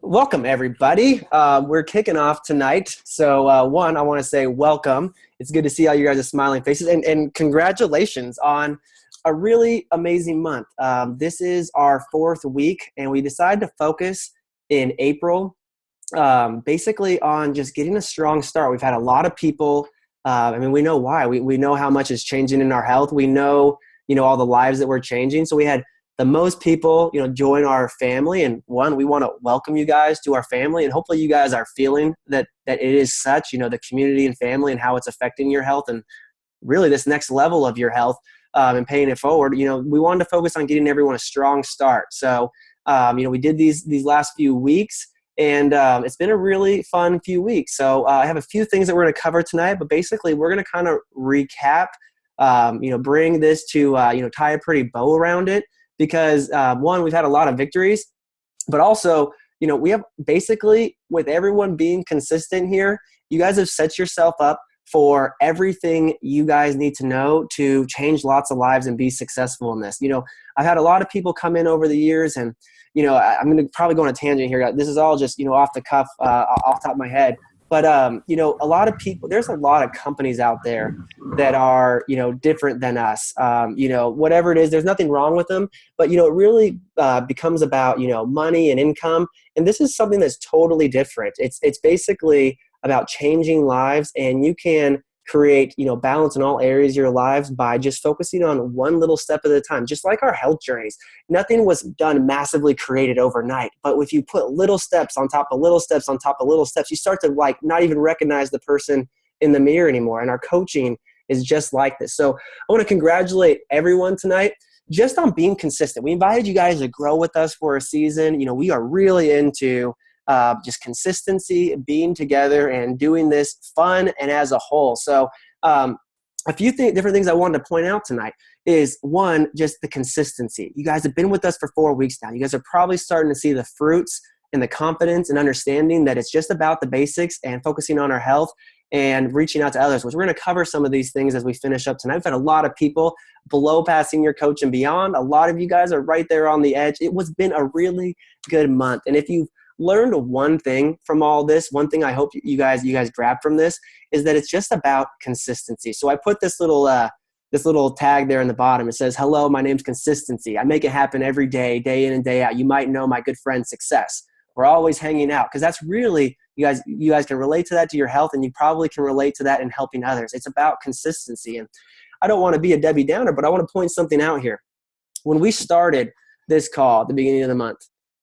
Welcome, everybody. We're kicking off tonight. So, one, I want to say welcome. It's good to see all you guys' smiling faces, and congratulations on a really amazing month. This is our fourth week, and we decided to focus in April basically on just getting a strong start. We've had a lot of people. We know why. We know how much is changing in our health. We know, all the lives that we're changing. So we had the most people, join our family. And one, we want to welcome you guys to our family. And hopefully you guys are feeling that it is such, the community and family and how it's affecting your health and really this next level of your health and paying it forward. We wanted to focus on getting everyone a strong start. So, we did these last few weeks. And it's been a really fun few weeks. So I have a few things that we're going to cover tonight, but basically we're going to kind of recap, bring this to, tie a pretty bow around it because one, we've had a lot of victories, but also, we have basically with everyone being consistent here, you guys have set yourself up for everything you guys need to know to change lots of lives and be successful in this. I've had a lot of people come in over the years and, I'm going to probably go on a tangent here. This is all just, off the cuff, off the top of my head. But, a lot of people, there's a lot of companies out there that are, different than us. Whatever it is, there's nothing wrong with them. But, it really becomes about, money and income. And this is something that's totally different. It's basically about changing lives, and you can create, balance in all areas of your lives by just focusing on one little step at a time, just like our health journeys. Nothing was done massively created overnight, but if you put little steps on top of little steps on top of little steps, you start to not even recognize the person in the mirror anymore. And our coaching is just like this. So I want to congratulate everyone tonight just on being consistent. We invited you guys to grow with us for a season. We are really into just consistency, being together, and doing this fun and as a whole. So a few different things I wanted to point out tonight is one, just the consistency. You guys have been with us for 4 weeks now. You guys are probably starting to see the fruits and the confidence and understanding that it's just about the basics and focusing on our health and reaching out to others, which we're going to cover some of these things as we finish up tonight. We've had a lot of people below past senior coach and beyond. A lot of you guys are right there on the edge. It was been a really good month. And if you've learned one thing from all this, one thing I hope you guys grab from this is that it's just about consistency. So I put this little tag there in the bottom. It says, "Hello, my name's Consistency. I make it happen every day, day in and day out. You might know my good friend Success. We're always hanging out." Because that's really, you guys can relate to that to your health, and you probably can relate to that in helping others. It's about consistency. And I don't want to be a Debbie Downer, but I want to point something out here. When we started this call at the beginning of the month,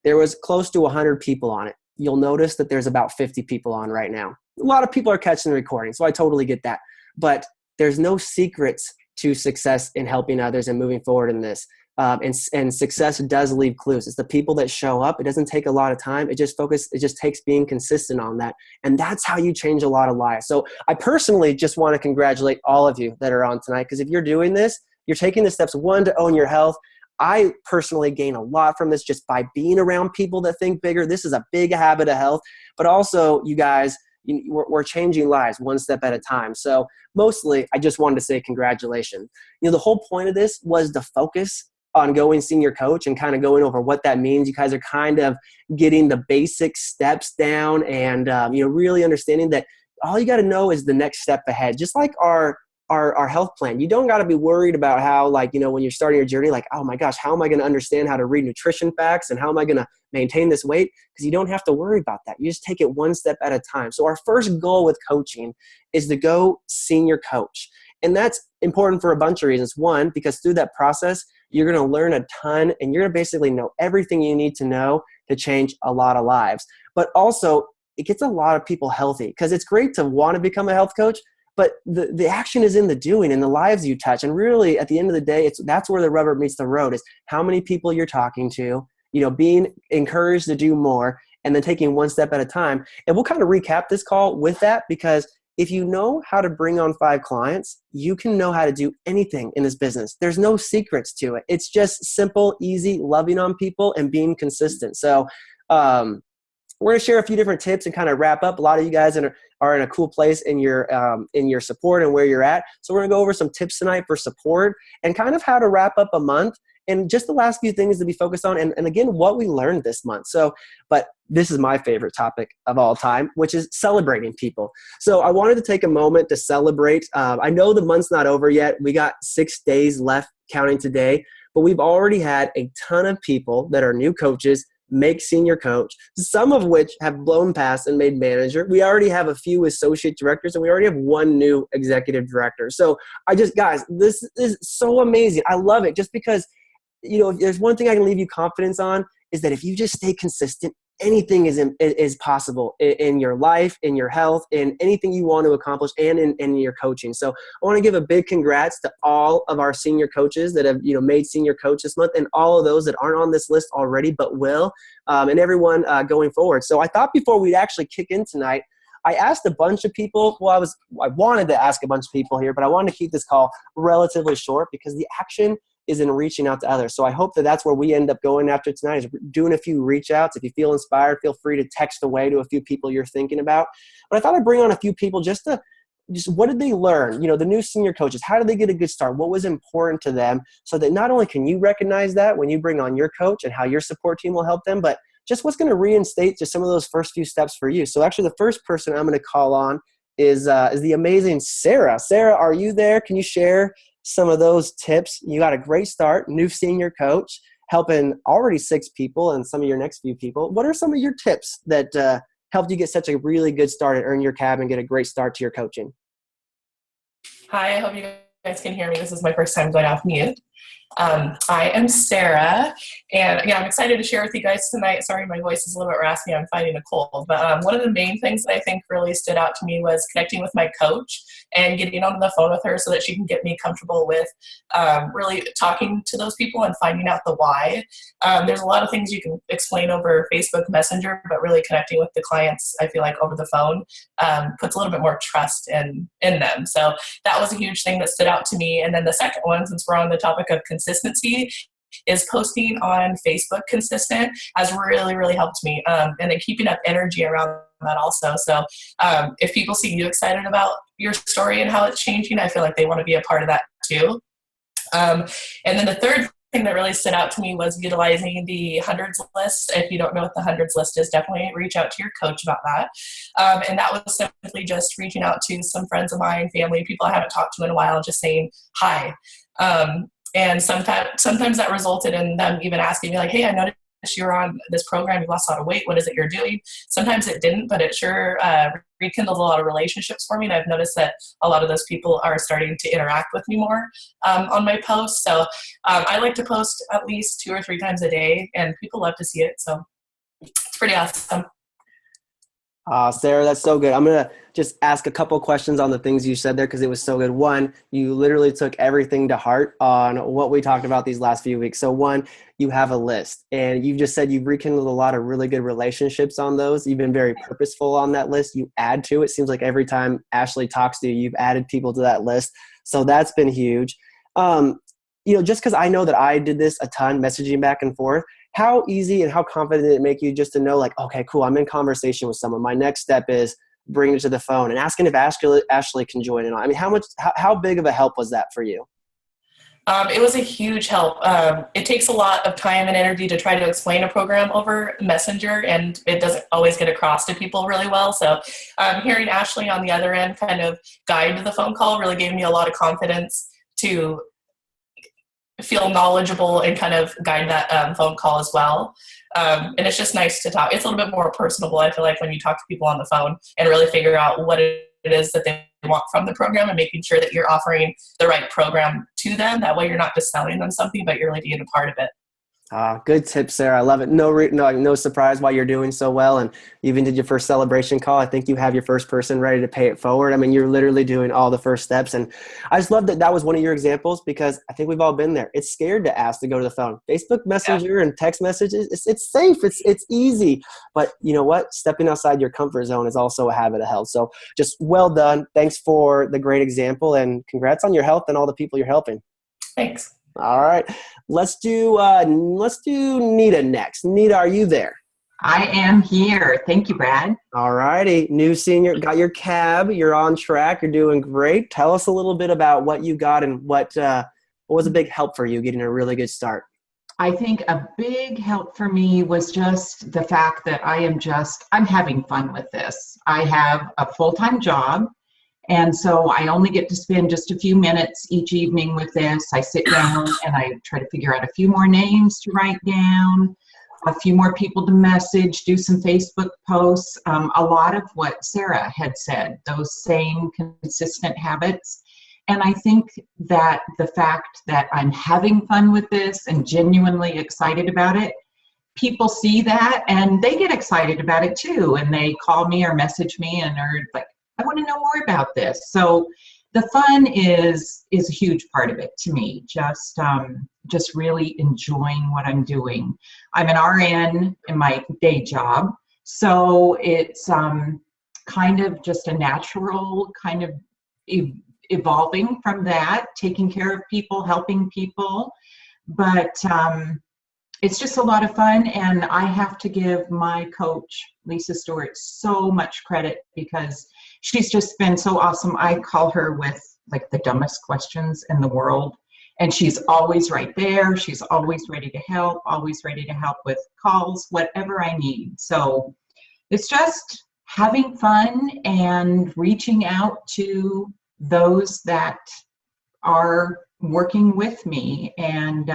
there was close to 100 people on it. You'll notice that there's about 50 people on right now. A lot of people are catching the recording, so I totally get that. But there's no secrets to success in helping others and moving forward in this. And success does leave clues. It's the people that show up. It doesn't take a lot of time. It just takes being consistent on that. And that's how you change a lot of lives. So I personally just want to congratulate all of you that are on tonight, because if you're doing this, you're taking the steps, one, to own your health. I personally gain a lot from this just by being around people that think bigger. This is a big habit of health, but also you guys, we're changing lives one step at a time. So mostly I just wanted to say congratulations. The whole point of this was to focus on going senior coach and kind of going over what that means. You guys are kind of getting the basic steps down and, really understanding that all you got to know is the next step ahead. Just like our health plan. You don't got to be worried about how, when you're starting your journey, oh my gosh, how am I going to understand how to read nutrition facts and how am I going to maintain this weight? Because you don't have to worry about that. You just take it one step at a time. So our first goal with coaching is to go senior coach. And that's important for a bunch of reasons. One, because through that process, you're going to learn a ton and you're going to basically know everything you need to know to change a lot of lives. But also, it gets a lot of people healthy, because it's great to want to become a health coach, but the action is in the doing and the lives you touch. And really, at the end of the day, that's where the rubber meets the road, is how many people you're talking to, being encouraged to do more and then taking one step at a time. And we'll kind of recap this call with that, because if you know how to bring on 5 clients, you can know how to do anything in this business. There's no secrets to it. It's just simple, easy, loving on people and being consistent. So, we're going to share a few different tips and kind of wrap up. A lot of you guys are in a cool place in your support and where you're at. So we're going to go over some tips tonight for support and kind of how to wrap up a month and just the last few things to be focused on. And again, what we learned this month. So, but this is my favorite topic of all time, which is celebrating people. So I wanted to take a moment to celebrate. I know the month's not over yet. We got 6 days left counting today, but we've already had a ton of people that are new coaches make senior coach, some of which have blown past and made manager. We already have a few associate directors, and we already have one new executive director. So guys, this is so amazing. I love it just because, if there's one thing I can leave you confidence on is that if you just stay consistent, anything is possible in your life, in your health, in anything you want to accomplish, and in your coaching. So I want to give a big congrats to all of our senior coaches that have made senior coach this month, and all of those that aren't on this list already but will, and everyone going forward. So I thought before we'd actually kick in tonight, I asked a bunch of people. Well, I wanted to ask a bunch of people here, but I wanted to keep this call relatively short because the action is in reaching out to others. So I hope that that's where we end up going after tonight, is doing a few reach outs. If you feel inspired, feel free to text away to a few people you're thinking about. But I thought I'd bring on a few people just what did they learn? The new senior coaches, how did they get a good start? What was important to them, so that not only can you recognize that when you bring on your coach and how your support team will help them, but just what's going to reinstate just some of those first few steps for you. So actually the first person I'm going to call on is the amazing Sarah. Sarah, are you there? Can you share some of those tips? You got a great start, new senior coach, helping already 6 people and some of your next few people. What are some of your tips that helped you get such a really good start and earn your cab and get a great start to your coaching? Hi, I hope you guys can hear me. This is my first time going off mute. I am Sarah, and I'm excited to share with you guys tonight. Sorry, my voice is a little bit raspy. I'm fighting a cold. But one of the main things that I think really stood out to me was connecting with my coach and getting on the phone with her so that she can get me comfortable with really talking to those people and finding out the why. There's a lot of things you can explain over Facebook Messenger, but really connecting with the clients, I feel like, over the phone puts a little bit more trust in them. So that was a huge thing that stood out to me. And then the second one, since we're on the topic of consistency, is posting on Facebook consistent has really, really helped me. And then keeping up energy around that also. So if people see you excited about your story and how it's changing, I feel like they want to be a part of that too. And then the third thing that really stood out to me was utilizing the hundreds list. If you don't know what the hundreds list is, definitely reach out to your coach about that. And that was simply just reaching out to some friends of mine, family, people I haven't talked to in a while, just saying hi. And sometimes that resulted in them even asking me like, hey, I noticed you're on this program, you lost a lot of weight, what is it you're doing? Sometimes it didn't, but it sure rekindled a lot of relationships for me. And I've noticed that a lot of those people are starting to interact with me more on my posts. So I like to post at least 2 or 3 times a day, and people love to see it. So it's pretty awesome. Sarah, that's so good. I'm going to just ask a couple questions on the things you said there because it was so good. One, you literally took everything to heart on what we talked about these last few weeks. So one, you have a list, and you just said you've rekindled a lot of really good relationships on those. You've been very purposeful on that list. You add to it. Seems like every time Ashley talks to you, you've added people to that list. So that's been huge. Just because I know that I did this a ton, messaging back and forth, how easy and how confident did it make you just to know, like, okay, cool, I'm in conversation with someone. My next step is bringing it to the phone and asking if Ashley can join in on. I mean, how big of a help was that for you? It was a huge help. It takes a lot of time and energy to try to explain a program over Messenger, and it doesn't always get across to people really well. So hearing Ashley on the other end kind of guide the phone call really gave me a lot of confidence to feel knowledgeable and kind of guide that phone call as well. And it's just nice to talk. It's a little bit more personable, I feel like, when you talk to people on the phone and really figure out what it is that they want from the program and making sure that you're offering the right program to them. That way you're not just selling them something, but you're really being a part of it. Good tip, Sarah. I love it. No surprise why you're doing so well. And you even did your first celebration call. I think you have your first person ready to pay it forward. I mean, you're literally doing all the first steps. And I just love that that was one of your examples, because I think we've all been there. It's scared to ask to go to the phone. Facebook Messenger and text messages, it's safe. It's easy. But you know what? Stepping outside your comfort zone is also a habit of health. So just well done. Thanks for the great example, and congrats on your health and all the people you're helping. Thanks. All right, let's do Nita next. Nita, are you there? I am here. Thank you, Brad. All righty, new senior, got your cab. You're on track. You're doing great. Tell us a little bit about what you got and what was a big help for you getting a really good start. I think a big help for me was just the fact that I'm having fun with this. I have a full-time job, and so I only get to spend just a few minutes each evening with this. I sit down and I try to figure out a few more names to write down, a few more people to message, do some Facebook posts, a lot of what Sarah had said, those same consistent habits. And I think that the fact that I'm having fun with this and genuinely excited about it, people see that and they get excited about it too. And they call me or message me and are like, I want to know more about this. So the fun is a huge part of it to me. Just really enjoying what I'm doing. I'm an RN in my day job, so it's kind of just a natural kind of evolving from that, taking care of people, helping people. But it's just a lot of fun, and I have to give my coach, Lisa Stewart, so much credit because she's just been so awesome. I call her with like the dumbest questions in the world, and she's always right there. She's always ready to help, always ready to help with calls, whatever I need. So it's just having fun and reaching out to those that are working with me and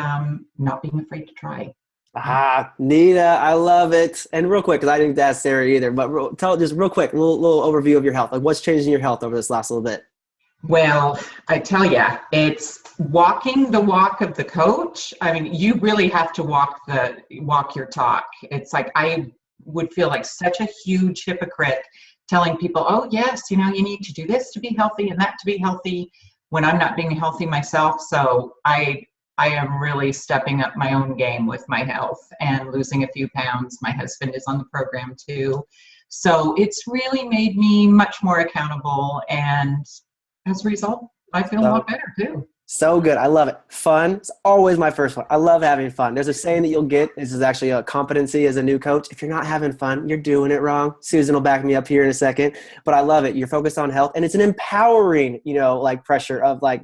not being afraid to try. Nita, I love it. And real quick, because I didn't ask Sarah either, but tell just real quick, a little overview of your health. Like, what's changed in your health over this last little bit? Well, I tell you, it's walking the walk of the coach. I mean, you really have to walk your talk. It's like I would feel like such a huge hypocrite telling people, oh yes, you need to do this to be healthy and that to be healthy, when I'm not being healthy myself. So I am really stepping up my own game with my health and losing a few pounds. My husband is on the program too. So it's really made me much more accountable, and as a result, I feel a lot better too. So good. I love it. Fun. It's always my first one. I love having fun. There's a saying that you'll get. This is actually a competency as a new coach. If you're not having fun, you're doing it wrong. Susan will back me up here in a second, but I love it. You're focused on health, and it's an empowering, like pressure of I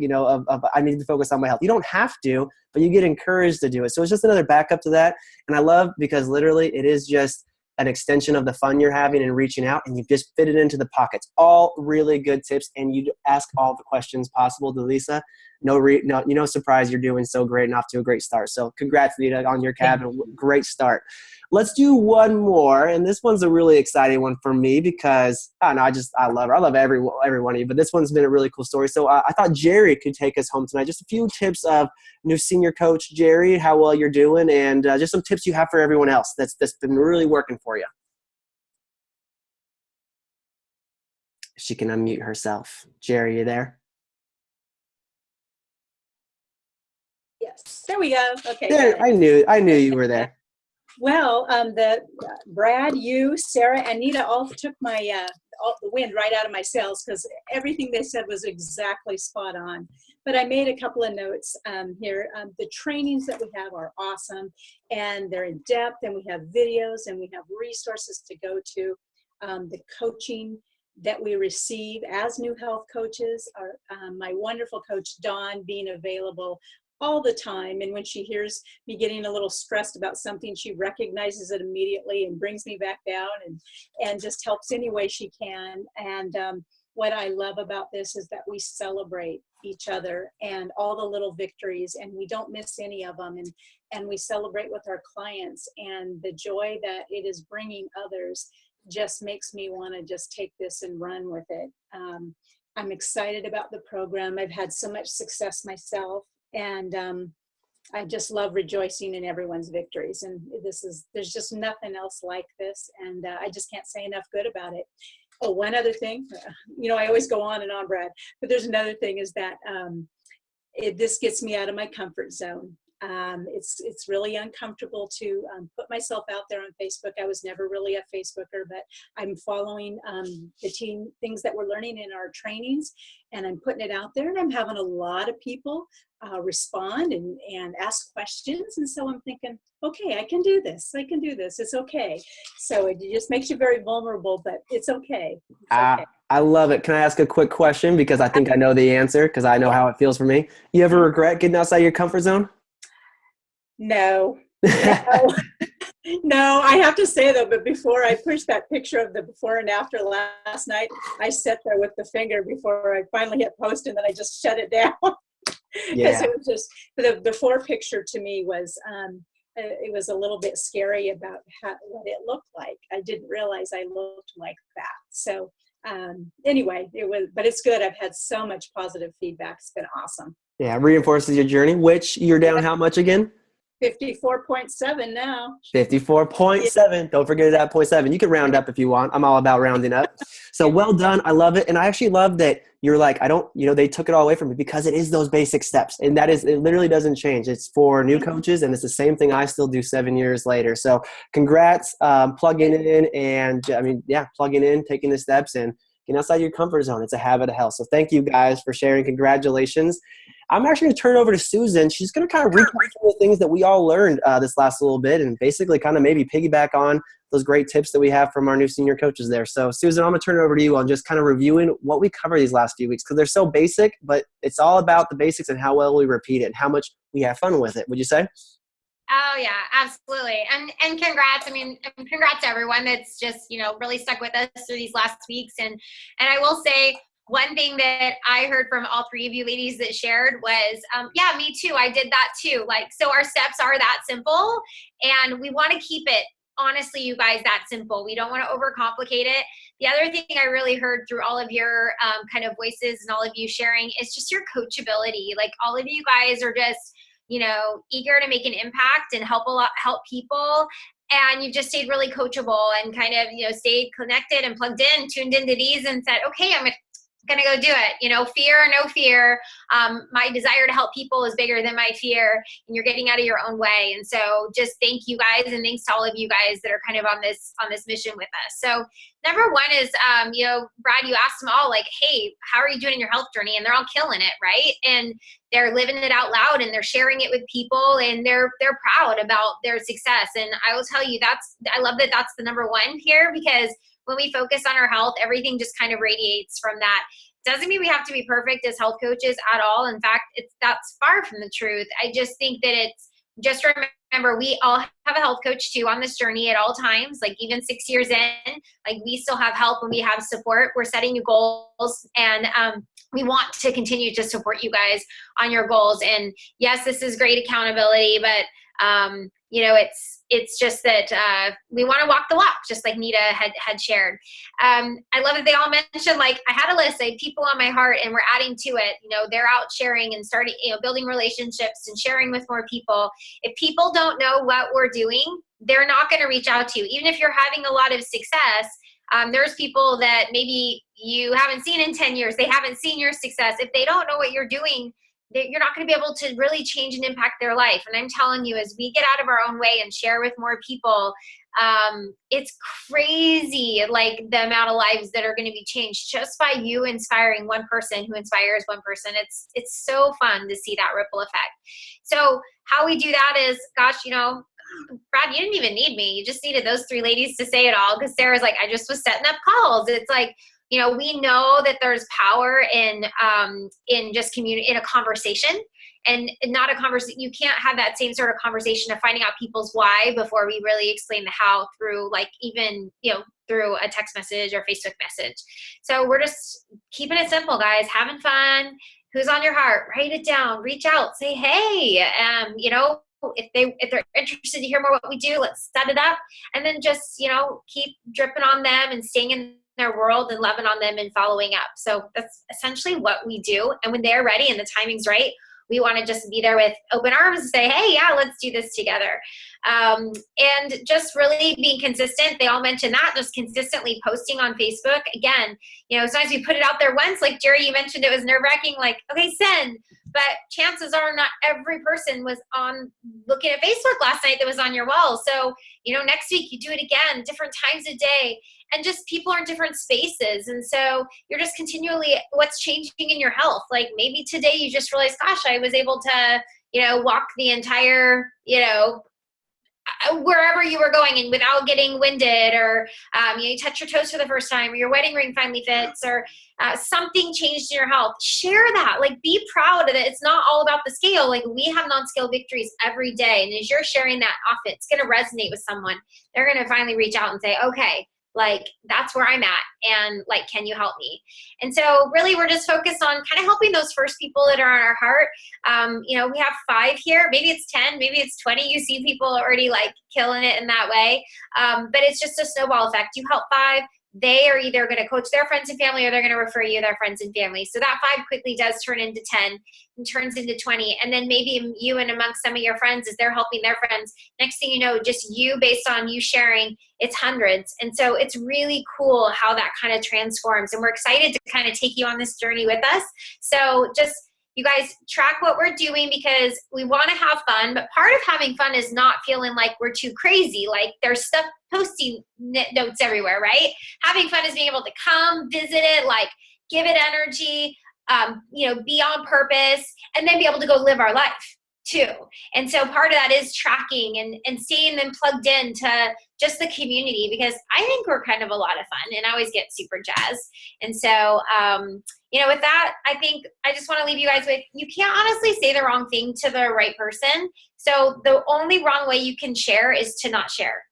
need to focus on my health. You don't have to, but you get encouraged to do it. So it's just another backup to that. And I love because literally it is just an extension of the fun you're having and reaching out, and you just fit it into the pockets. All really good tips, and you ask all the questions possible to Lisa. No surprise, you're doing so great and off to a great start. So congrats, Nita, on your cabin. Great start. Let's do one more, and this one's a really exciting one for me because I love her. I love every one of you, but this one's been a really cool story. So I thought Jerry could take us home tonight. Just a few tips of new senior coach Jerry, how well you're doing, and just some tips you have for everyone else that's been really working for you. She can unmute herself. Jerry, you there? Yes, there we go. Okay. There, I knew you were there. Well, Brad, you, Sarah, and Nita all took the wind right out of my sails because everything they said was exactly spot on. But I made a couple of notes here. The trainings that we have are awesome, and they're in depth, and we have videos, and we have resources to go to. The coaching that we receive as new health coaches are my wonderful coach, Dawn, being available all the time, and when she hears me getting a little stressed about something, she recognizes it immediately and brings me back down and just helps any way she can. And what I love about this is that we celebrate each other and all the little victories, and we don't miss any of them, and we celebrate with our clients, and the joy that it is bringing others just makes me want to just take this and run with it. I'm excited about the program. I've had so much success myself, and I just love rejoicing in everyone's victories. And there's just nothing else like this. And I just can't say enough good about it. Oh, one other thing, I always go on and on, Brad, but there's another thing is that this gets me out of my comfort zone. It's really uncomfortable to put myself out there on Facebook. I was never really a Facebooker, but I'm following the things that we're learning in our trainings, and I'm putting it out there, and I'm having a lot of people respond and ask questions. And so I'm thinking, okay, I can do this. It's okay. So it just makes you very vulnerable, but it's okay. Okay. I love it. Can I ask a quick question? Because I think I know the answer because I know how it feels for me. You ever regret getting outside your comfort zone? No. No. No, I have to say though, but before I pushed that picture of the before and after last night, I sat there with the finger before I finally hit post, and then I just shut it down. Because it was just the before picture to me was it was a little bit scary about what it looked like. I didn't realize I looked like that. So anyway, but it's good. I've had so much positive feedback. It's been awesome. Yeah, reinforces your journey, which you're down how much again? 54.7 now. 54.7. Don't forget that 0.7. You can round up if you want. I'm all about rounding up. So well done. I love it. And I actually love that you're like, they took it all away from me, because it is those basic steps. And it literally doesn't change. It's for new coaches, and it's the same thing I still do 7 years later. So congrats, plugging in and plugging in, taking the steps and getting outside your comfort zone. It's a habit of health. So thank you guys for sharing. Congratulations. I'm actually going to turn it over to Susan. She's going to kind of recap some of the things that we all learned this last little bit, and basically kind of maybe piggyback on those great tips that we have from our new senior coaches there. So Susan, I'm going to turn it over to you on just kind of reviewing what we covered these last few weeks, because they're so basic, but it's all about the basics and how well we repeat it and how much we have fun with it. Would you say? Oh yeah, absolutely. And congrats. I mean, congrats to everyone that's just, really stuck with us through these last weeks. And I will say, one thing that I heard from all three of you ladies that shared was, yeah, me too. I did that too. So our steps are that simple, and we want to keep it, honestly, you guys, that simple. We don't want to overcomplicate it. The other thing I really heard through all of your kind of voices and all of you sharing is just your coachability. All of you guys are just, eager to make an impact and help people. And you've just stayed really coachable and kind of, stayed connected and plugged in, tuned into these and said, okay, I'm going to go do it. Fear or no fear. My desire to help people is bigger than my fear, and you're getting out of your own way. And so just thank you guys, and thanks to all of you guys that are kind of on this mission with us. So number one is, Brad, you asked them all hey, how are you doing in your health journey? And they're all killing it. Right. And they're living it out loud, and they're sharing it with people, and they're proud about their success. And I will tell you, I love that that's the number one here, because when we focus on our health, everything just kind of radiates from that. Doesn't mean we have to be perfect as health coaches at all. In fact, that's far from the truth. I just think that just remember, we all have a health coach too on this journey at all times. Even 6 years in, we still have help and we have support. We're setting new goals, and we want to continue to support you guys on your goals. And yes, this is great accountability, but it's just that we want to walk the walk, just like Nita had shared. I love that they all mentioned, I had a list, I had people on my heart, and we're adding to it. They're out sharing and starting, building relationships and sharing with more people. If people don't know what we're doing, they're not going to reach out to you. Even if you're having a lot of success, there's people that maybe you haven't seen in 10 years. They haven't seen your success. If they don't know what you're doing, you're not going to be able to really change and impact their life. And I'm telling you, as we get out of our own way and share with more people, it's crazy, the amount of lives that are going to be changed just by you inspiring one person who inspires one person. It's so fun to see that ripple effect. So how we do that is, gosh, Brad, you didn't even need me. You just needed those three ladies to say it all, because Sarah's I just was setting up calls. It's we know that there's power in just in a conversation, and not a conversation. You can't have that same sort of conversation of finding out people's why before we really explain the how through even, through a text message or Facebook message. So we're just keeping it simple, guys, having fun. Who's on your heart? Write it down, reach out, say, hey, if they're interested to hear more what we do, let's set it up, and then just, keep dripping on them and staying in their world and loving on them and following up. So that's essentially what we do. And when they're ready and the timing's right, we want to just be there with open arms and say, hey, yeah, let's do this together. And just really being consistent. They all mentioned that, just consistently posting on Facebook. Again, sometimes we put it out there once, like Jerry, you mentioned it was nerve-wracking, okay, send. But chances are not every person was on looking at Facebook last night that was on your wall. So, next week you do it again, different times a day. And just people are in different spaces. And so you're just continually, what's changing in your health? Maybe today you just realized, gosh, I was able to, walk the entire, wherever you were going and without getting winded, or you touch your toes for the first time, or your wedding ring finally fits, or something changed in your health, share that. Like, be proud that it's not all about the scale. Like, we have non-scale victories every day. And as you're sharing that often, it's going to resonate with someone. They're going to finally reach out and say, okay, like, that's where I'm at. And like, can you help me? And so really we're just focused on kind of helping those first people that are on our heart. We have 5 here, maybe it's 10, maybe it's 20. You see people already like killing it in that way. But it's just a snowball effect. You help 5, they are either going to coach their friends and family, or they're going to refer you their friends and family. So that 5 quickly does turn into 10 and turns into 20. And then maybe you and amongst some of your friends, as they're helping their friends, next thing you know, just you, based on you sharing, it's hundreds. And so it's really cool how that kind of transforms. And we're excited to kind of take you on this journey with us. So just, you guys, track what we're doing, because we want to have fun, but part of having fun is not feeling like we're too crazy. Like, there's stuff, posting notes everywhere, right? Having fun is being able to come, visit it, like, give it energy, be on purpose, and then be able to go live our life too. And so part of that is tracking and staying them plugged in to just the community, because I think we're kind of a lot of fun, and I always get super jazzed. And so, with that, I think I just want to leave you guys with, you can't honestly say the wrong thing to the right person. So the only wrong way you can share is to not share.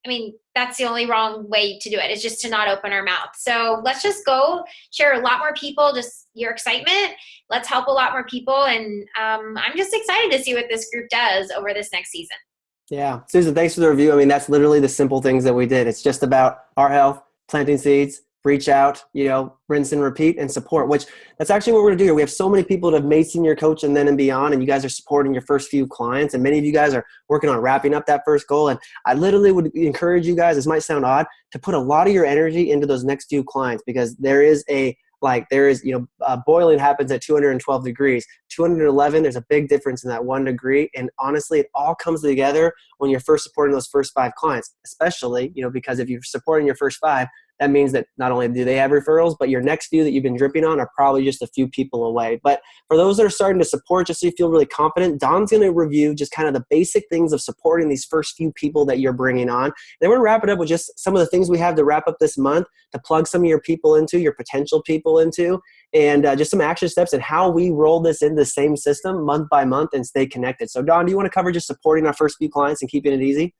I mean, that's the only wrong way to do it, is just to not open our mouth. So let's just go share a lot more people, just your excitement. Let's help a lot more people. And I'm just excited to see what this group does over this next season. Yeah. Susan, thanks for the review. I mean, that's literally the simple things that we did. It's just about our health, planting seeds, reach out, rinse and repeat, and support, which that's actually what we're going to do here. We have so many people that have made senior coach and then and beyond, and you guys are supporting your first few clients, and many of you guys are working on wrapping up that first goal. And I literally would encourage you guys, this might sound odd, to put a lot of your energy into those next few clients, because boiling happens at 212 degrees. 211, there's a big difference in that 1 degree. And honestly, it all comes together when you're first supporting those first 5 clients, especially, because if you're supporting your first 5, that means that not only do they have referrals, but your next few that you've been dripping on are probably just a few people away. But for those that are starting to support, just so you feel really confident, Don's going to review just kind of the basic things of supporting these first few people that you're bringing on. Then we're going to wrap it up with just some of the things we have to wrap up this month, to plug some of your people into, your potential people into, and just some action steps and how we roll this into the same system month by month and stay connected. So Don, do you want to cover just supporting our first few clients and keeping it easy?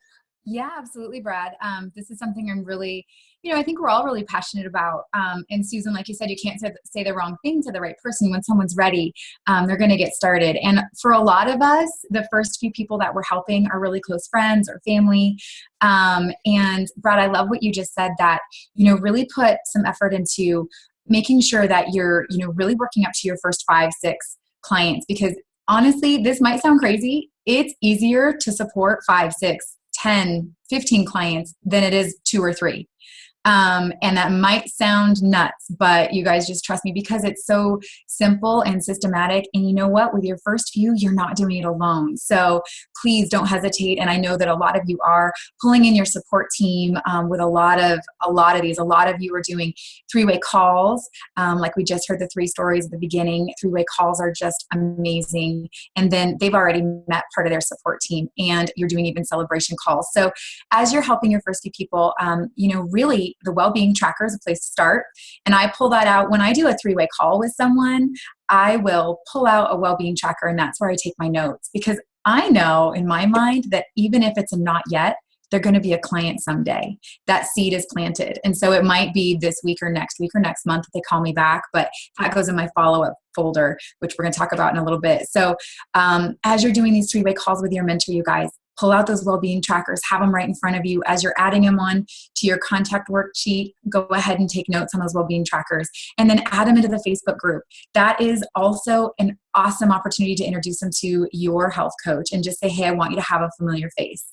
Yeah, absolutely, Brad. This is something I'm really, I think we're all really passionate about. And Susan, like you said, you can't say the wrong thing to the right person. When someone's ready, they're going to get started. And for a lot of us, the first few people that we're helping are really close friends or family. And Brad, I love what you just said, that, really put some effort into making sure that you're, really working up to your first 5, 6 clients, because honestly, this might sound crazy. It's easier to support 5, 6, 10, 15 clients than it is 2 or 3. And that might sound nuts, but you guys just trust me, because it's so simple and systematic. And you know what? With your first few, you're not doing it alone. So please don't hesitate. And I know that a lot of you are pulling in your support team with a lot of these. A lot of you are doing 3-way calls. Like we just heard the 3 stories at the beginning. 3-way calls are just amazing. And then they've already met part of their support team, and you're doing even celebration calls. So as you're helping your first few people, really the well-being tracker is a place to start. And I pull that out when I do a 3-way call with someone. I will pull out a well-being tracker, and that's where I take my notes, because I know in my mind that even if it's a not yet, they're going to be a client someday. That seed is planted. And so it might be this week or next month that they call me back, but that goes in my follow-up folder, which we're going to talk about in a little bit. So as you're doing these 3-way calls with your mentor, you guys, pull out those well-being trackers, have them right in front of you. As you're adding them on to your contact worksheet, go ahead and take notes on those well-being trackers, and then add them into the Facebook group. That is also an awesome opportunity to introduce them to your health coach and just say, hey, I want you to have a familiar face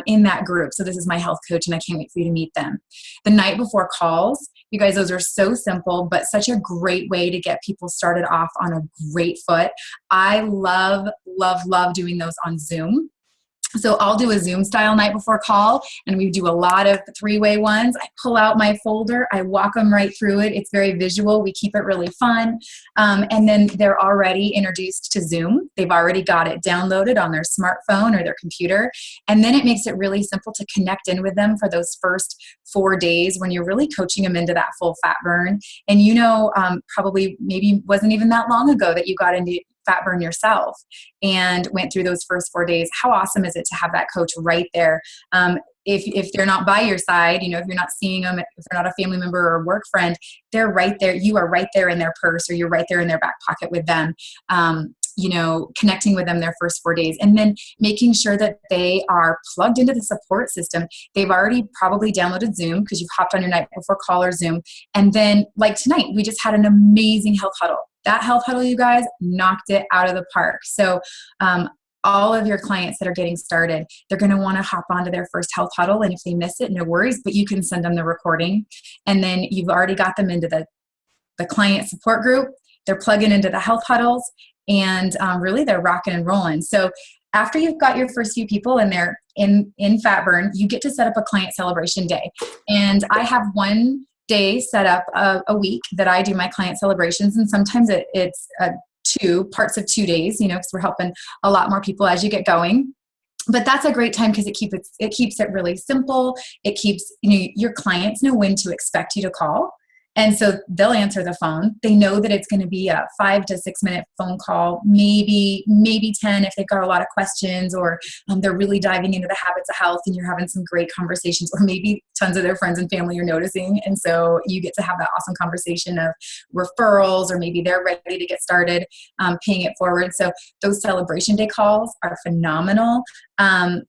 in that group. So this is my health coach, and I can't wait for you to meet them. The night before calls, you guys, those are so simple, but such a great way to get people started off on a great foot. I love, love, love doing those on Zoom. So I'll do a Zoom style night before call, and we do a lot of three-way ones. I pull out my folder, I walk them right through it. It's very visual. We keep it really fun. And then they're already introduced to Zoom. They've already got it downloaded on their smartphone or their computer. And then it makes it really simple to connect in with them for those first 4 days when you're really coaching them into that full fat burn. And probably maybe wasn't even that long ago that you got into fat burn yourself and went through those first 4 days. How awesome is it to have that coach right there? If they're not by your side, if you're not seeing them, if they're not a family member or a work friend, they're right there. You are right there in their purse, or you're right there in their back pocket with them. Connecting with them their first 4 days, and then making sure that they are plugged into the support system. They've already probably downloaded Zoom because you've hopped on your night before call or Zoom. And then like tonight, we just had an amazing health huddle. That health huddle, you guys, knocked it out of the park. So all of your clients that are getting started, they're going to want to hop onto their first health huddle. And if they miss it, no worries, but you can send them the recording. And then you've already got them into the client support group. They're plugging into the health huddles, and really they're rocking and rolling. So after you've got your first few people in there in fat burn, you get to set up a client celebration day. And I have one day set up a week that I do my client celebrations. And sometimes it's 2 parts of 2 days, because we're helping a lot more people as you get going. But that's a great time because it keeps it really simple. It keeps, your clients know when to expect you to call. And so they'll answer the phone. They know that it's going to be a 5 to 6 minute phone call, maybe 10 if they've got a lot of questions, or they're really diving into the habits of health and you're having some great conversations, or maybe tons of their friends and family are noticing. And so you get to have that awesome conversation of referrals, or maybe they're ready to get started paying it forward. So those celebration day calls are phenomenal.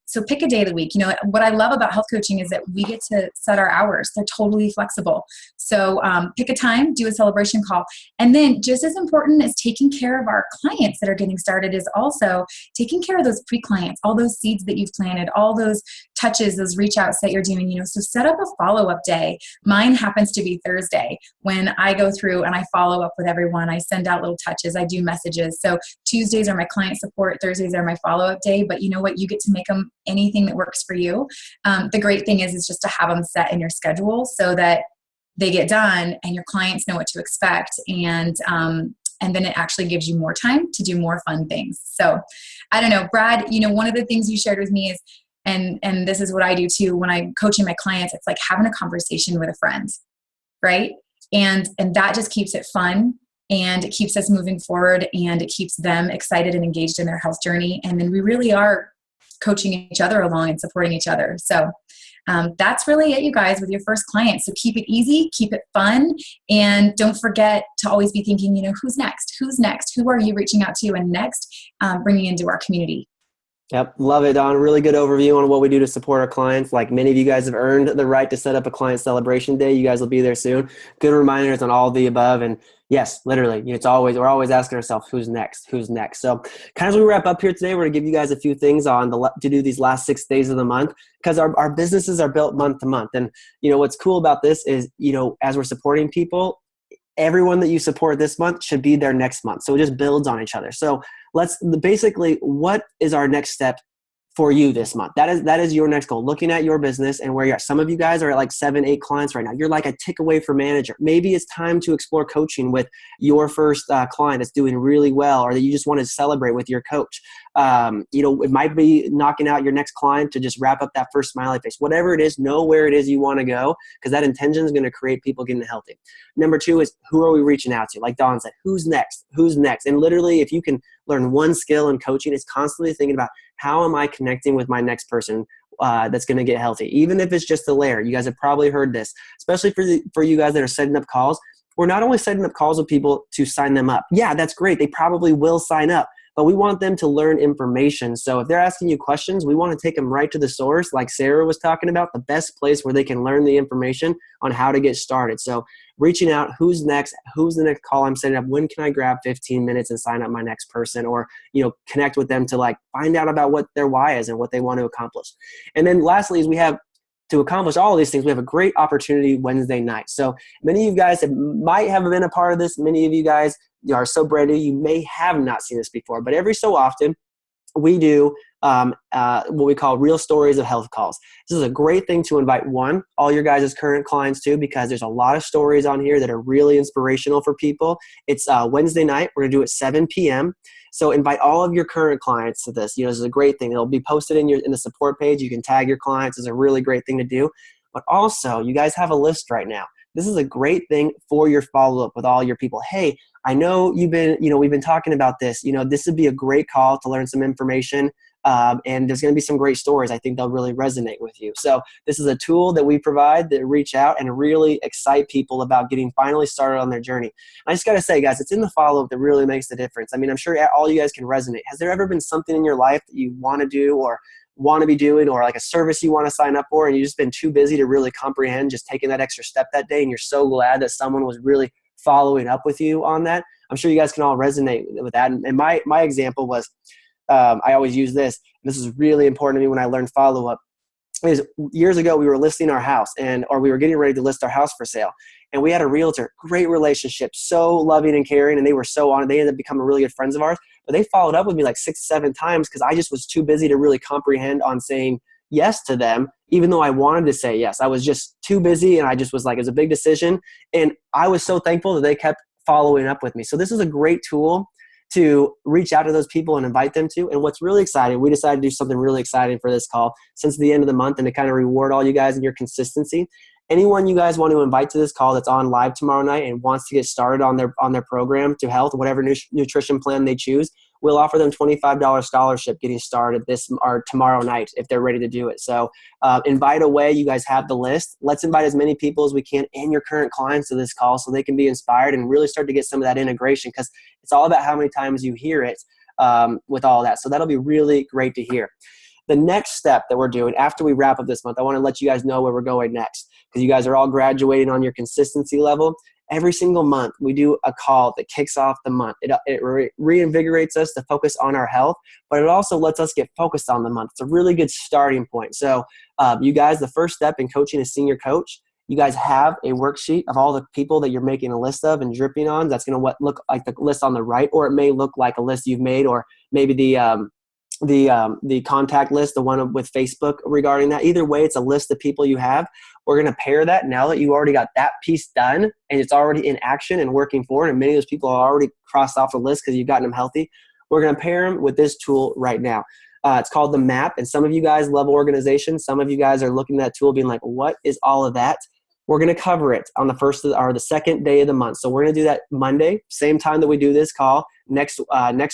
So pick a day of the week. What I love about health coaching is that we get to set our hours. They're totally flexible. So pick a time, do a celebration call. And then just as important as taking care of our clients that are getting started is also taking care of those pre-clients, all those seeds that you've planted, all those touches, those reach outs that you're doing, so set up a follow-up day. Mine happens to be Thursday when I go through and I follow up with everyone. I send out little touches. I do messages. So Tuesdays are my client support. Thursdays are my follow-up day. But you know what? You get to make them anything that works for you. The great thing is just to have them set in your schedule so that they get done and your clients know what to expect. And then it actually gives you more time to do more fun things. So I don't know, Brad, one of the things you shared with me is, and this is what I do too, when I'm coaching my clients, it's like having a conversation with a friend, right? And that just keeps it fun, and it keeps us moving forward, and it keeps them excited and engaged in their health journey. And then we really are coaching each other along and supporting each other. So that's really it, you guys, with your first client. So keep it easy, keep it fun, and don't forget to always be thinking, who's next? Who's next? Who are you reaching out to and next bringing into our community? Yep. Love it, Dawn. Really good overview on what we do to support our clients. Like, many of you guys have earned the right to set up a client celebration day. You guys will be there soon. Good reminders on all of the above. And yes, literally, we're always asking ourselves, who's next? Who's next? So kind of as we wrap up here today, we're going to give you guys a few things to do these last 6 days of the month, because our businesses are built month to month. And what's cool about this is, as we're supporting people, everyone that you support this month should be there next month. So it just builds on each other. So what is our next step for you this month? That is your next goal. Looking at your business and where you're at. Some of you guys are at like 7, 8 clients right now. You're like a tick away from manager. Maybe it's time to explore coaching with your first client that's doing really well, or that you just want to celebrate with your coach. It might be knocking out your next client to just wrap up that first smiley face. Whatever it is, know where it is you want to go, because that intention is going to create people getting healthy. Number 2 is, who are we reaching out to? Like Dawn said, who's next? Who's next? And literally, if you can learn one skill in coaching, it's constantly thinking about, how am I connecting with my next person that's going to get healthy? Even if it's just a layer. You guys have probably heard this, especially for you guys that are setting up calls. We're not only setting up calls with people to sign them up. Yeah, that's great. They probably will sign up, but we want them to learn information. So if they're asking you questions, we want to take them right to the source, like Sarah was talking about, the best place where they can learn the information on how to get started. So reaching out, who's next? Who's the next call I'm setting up? When can I grab 15 minutes and sign up my next person? Or, connect with them to find out about what their why is and what they want to accomplish. And then lastly is, we have to accomplish all of these things, we have a great opportunity Wednesday night. So many of you guys might have been a part of this. Many of you guys are so brand new, you may have not seen this before, but every so often we do what we call real stories of health calls. This is a great thing to invite all your guys' current clients to, because there's a lot of stories on here that are really inspirational for people. It's Wednesday night. We're going to do it 7 p.m. So invite all of your current clients to this. This is a great thing. It'll be posted in the support page. You can tag your clients. It's a really great thing to do. But also, you guys have a list right now. This is a great thing for your follow-up with all your people. Hey, I know we've been talking about this. This would be a great call to learn some information. And there's going to be some great stories. I think they'll really resonate with you. So this is a tool that we provide that reach out and really excite people about getting finally started on their journey. I just got to say, guys, it's in the follow-up that really makes the difference. I mean, I'm sure all you guys can resonate. Has there ever been something in your life that you want to do or want to be doing, or like a service you want to sign up for, and you've just been too busy to really comprehend just taking that extra step that day, and you're so glad that someone was really following up with you on that? I'm sure you guys can all resonate with that. And my example was, I always use this. This is really important to me when I learned follow-up. Is years ago, we were listing our house or we were getting ready to list our house for sale. And we had a realtor, great relationship, so loving and caring. And they were so on it. They ended up becoming really good friends of ours. But they followed up with me like 6-7 times because I just was too busy to really comprehend on saying yes to them, even though I wanted to say yes. I was just too busy, and I just was like, it was a big decision. And I was so thankful that they kept following up with me. So this is a great tool to reach out to those people and invite them to. And what's really exciting, we decided to do something really exciting for this call since the end of the month, and to kind of reward all you guys and your consistency. Anyone you guys want to invite to this call that's on live tomorrow night and wants to get started on their program to health, whatever nutrition plan they choose, we'll offer them $25 scholarship getting started tomorrow night if they're ready to do it. So invite away. You guys have the list. Let's invite as many people as we can and your current clients to this call so they can be inspired and really start to get some of that integration, because it's all about how many times you hear it with all that. So that'll be really great to hear. The next step that we're doing after we wrap up this month, I want to let you guys know where we're going next, because you guys are all graduating on your consistency level. Every single month, we do a call that kicks off the month. It reinvigorates us to focus on our health, but it also lets us get focused on the month. It's a really good starting point. So you guys, the first step in coaching a senior coach, you guys have a worksheet of all the people that you're making a list of and dripping on. That's going to look like the list on the right, or it may look like a list you've made, or maybe the contact list, the one with Facebook regarding that. Either way, it's a list of people you have. We're going to pair that now that you already got that piece done and it's already in action and working forward, and many of those people are already crossed off the list because you've gotten them healthy. We're going to pair them with this tool right now. It's called the MAP, and some of you guys love organization. Some of you guys are looking at that tool being like, what is all of that? We're going to cover it on the second day of the month. So we're going to do that Monday, same time that we do this call. Next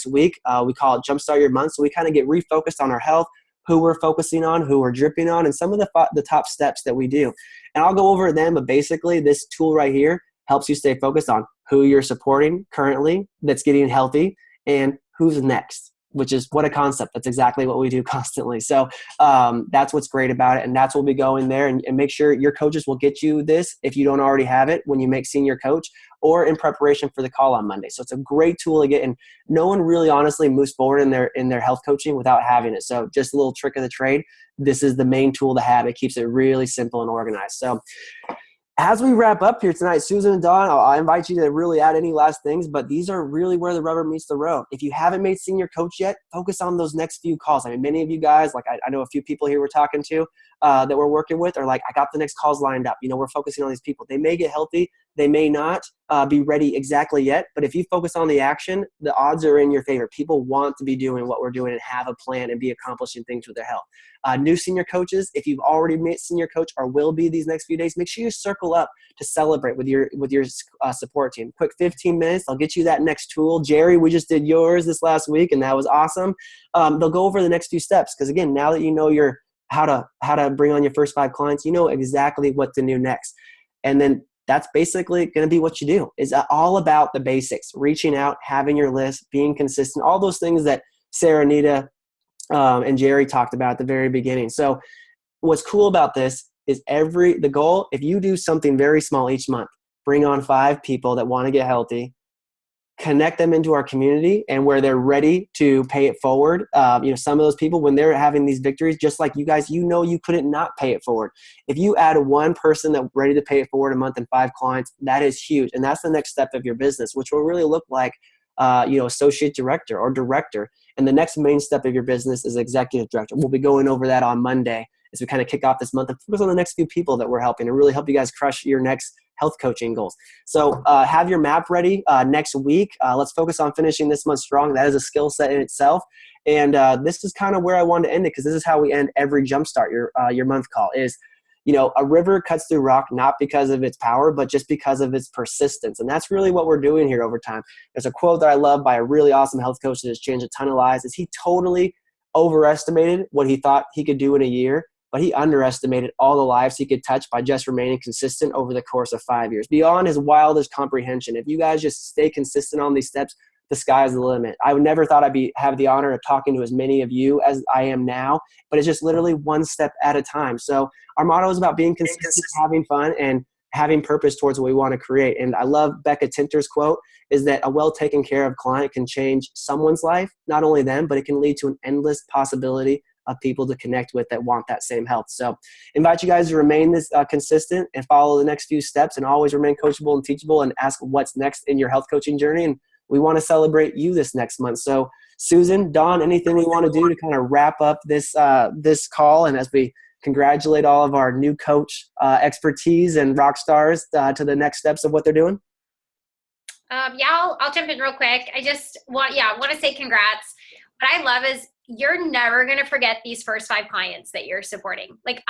week, we call it Jumpstart Your Month. So we kind of get refocused on our health, who we're focusing on, who we're dripping on, and some of the top steps that we do. And I'll go over them, but basically this tool right here helps you stay focused on who you're supporting currently that's getting healthy and who's next, which is what a concept. That's exactly what we do constantly. So that's what's great about it. And that's what we go in there and make sure your coaches will get you this if you don't already have it when you make senior coach or in preparation for the call on Monday. So it's a great tool to get. And no one really honestly moves forward in their health coaching without having it. So just a little trick of the trade. This is the main tool to have. It keeps it really simple and organized. So as we wrap up here tonight, Susan and Dawn, I invite you to really add any last things, but these are really where the rubber meets the road. If you haven't made senior coach yet, focus on those next few calls. I mean, many of you guys, like I know a few people here we're talking to that we're working with are like, I got the next calls lined up. We're focusing on these people. They may get healthy. They may not be ready exactly yet, but if you focus on the action, the odds are in your favor. People want to be doing what we're doing and have a plan and be accomplishing things with their health. New senior coaches, if you've already made senior coach or will be these next few days, make sure you circle up to celebrate with your support team. Quick 15 minutes, I'll get you that next tool. Jerry, we just did yours this last week, and that was awesome. They'll go over the next few steps because, again, now that you know how to bring on your first 5 clients, you know exactly what to do next. And then that's basically going to be what you do. It's all about the basics, reaching out, having your list, being consistent, all those things that Sarah, Anita, and Jerry talked about at the very beginning. So what's cool about this is the goal, if you do something very small each month, bring on 5 people that want to get healthy, connect them into our community and where they're ready to pay it forward. Some of those people, when they're having these victories, just like you guys, you couldn't not pay it forward. If you add 1 person that's ready to pay it forward a month and 5 clients, that is huge. And that's the next step of your business, which will really look like associate director or director. And the next main step of your business is executive director. We'll be going over that on Monday as we kind of kick off this month and focus on the next few people that we're helping to really help you guys crush your next health coaching goals. So have your map ready next week. Let's focus on finishing this month strong. That is a skill set in itself. And this is kind of where I wanted to end it, because this is how we end every Jumpstart your month call is, a river cuts through rock, not because of its power, but just because of its persistence. And that's really what we're doing here over time. There's a quote that I love by a really awesome health coach that has changed a ton of lives, is he totally overestimated what he thought he could do in a year, but he underestimated all the lives he could touch by just remaining consistent over the course of 5 years, beyond his wildest comprehension. If you guys just stay consistent on these steps, the sky's the limit. I would never thought I'd have the honor of talking to as many of you as I am now, but it's just literally one step at a time. So our motto is about being consistent, having fun, and having purpose towards what we want to create. And I love Becca Tinter's quote is that a well taken care of client can change someone's life, not only them, but it can lead to an endless possibility of people to connect with that want that same health. So invite you guys to remain this consistent and follow the next few steps, and always remain coachable and teachable, and ask what's next in your health coaching journey. And we want to celebrate you this next month. So Susan, Dawn, anything we want to do to kind of wrap up this call, and as we congratulate all of our new coach expertise and rock stars to the next steps of what they're doing? I'll jump in real quick. I just want to say congrats. What I love is you're never going to forget these first 5 clients that you're supporting. Like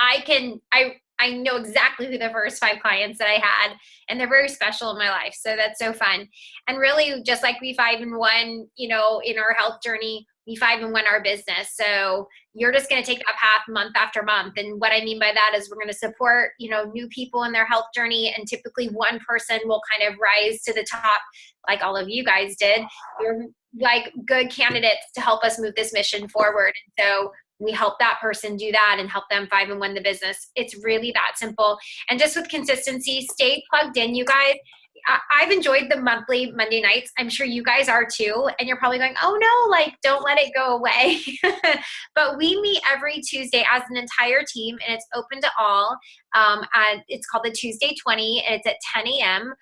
I know exactly who the first 5 clients that I had, and they're very special in my life. So that's so fun. And really, just like we 5 and 1, in our health journey, we 5 and 1 our business. So you're just going to take that path month after month. And what I mean by that is we're going to support, new people in their health journey. And typically one person will kind of rise to the top, like all of you guys did. You're like good candidates to help us move this mission forward. And so we help that person do that and help them 5 and 1 the business. It's really that simple. And just with consistency, stay plugged in, you guys. I've enjoyed the monthly Monday nights. I'm sure you guys are too. And you're probably going, oh no, don't let it go away. But we meet every Tuesday as an entire team, and it's open to all. And it's called the Tuesday 20, and it's at 10 a.m.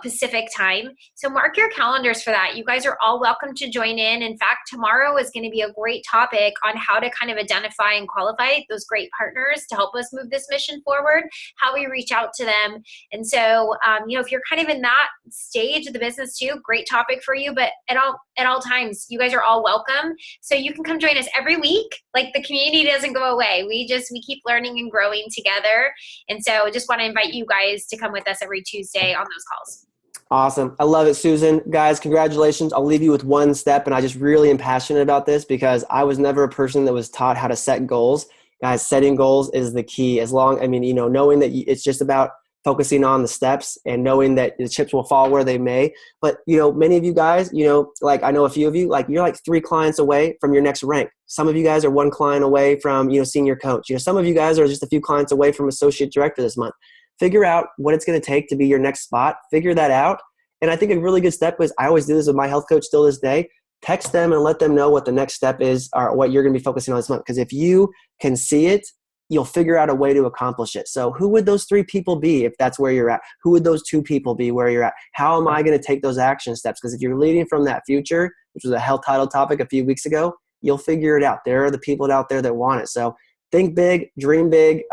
Pacific time. So mark your calendars for that. You guys are all welcome to join in. In fact, tomorrow is going to be a great topic on how to kind of identify and qualify those great partners to help us move this mission forward, how we reach out to them. And so, if you're kind of in that stage of the business too, great topic for you, but at all times, you guys are all welcome. So you can come join us every week. Like, the community doesn't go away. We keep learning and growing together. And so I just want to invite you guys to come with us every Tuesday on those calls. Awesome. I love it, Susan. Guys, congratulations. I'll leave you with one step, and I just really am passionate about this because I was never a person that was taught how to set goals. Guys, setting goals is the key. Knowing that it's just about focusing on the steps and knowing that the chips will fall where they may. But, many of you guys, I know a few of you, you're like 3 clients away from your next rank. Some of you guys are 1 client away from, senior coach. Some of you guys are just a few clients away from associate director this month. Figure out what it's going to take to be your next spot. Figure that out. And I think a really good step is, I always do this with my health coach still this day, text them and let them know what the next step is or what you're going to be focusing on this month. Because if you can see it, you'll figure out a way to accomplish it. So who would those 3 people be if that's where you're at? Who would those 2 people be where you're at? How am I going to take those action steps? Because if you're leading from that future, which was a health title topic a few weeks ago, you'll figure it out. There are the people out there that want it. So think big, dream big,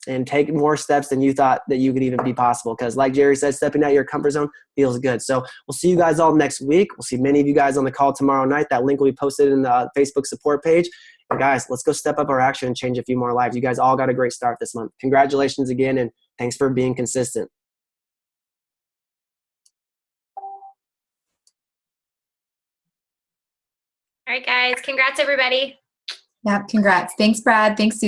and take more steps than you thought that you could even be possible. Because like Jerry said, stepping out of your comfort zone feels good. So we'll see you guys all next week. We'll see many of you guys on the call tomorrow night. That link will be posted in the Facebook support page. And guys, let's go step up our action and change a few more lives. You guys all got a great start this month. Congratulations again, and thanks for being consistent. All right, guys. Congrats, everybody. Yeah, congrats. Thanks, Brad. Thanks, Susan.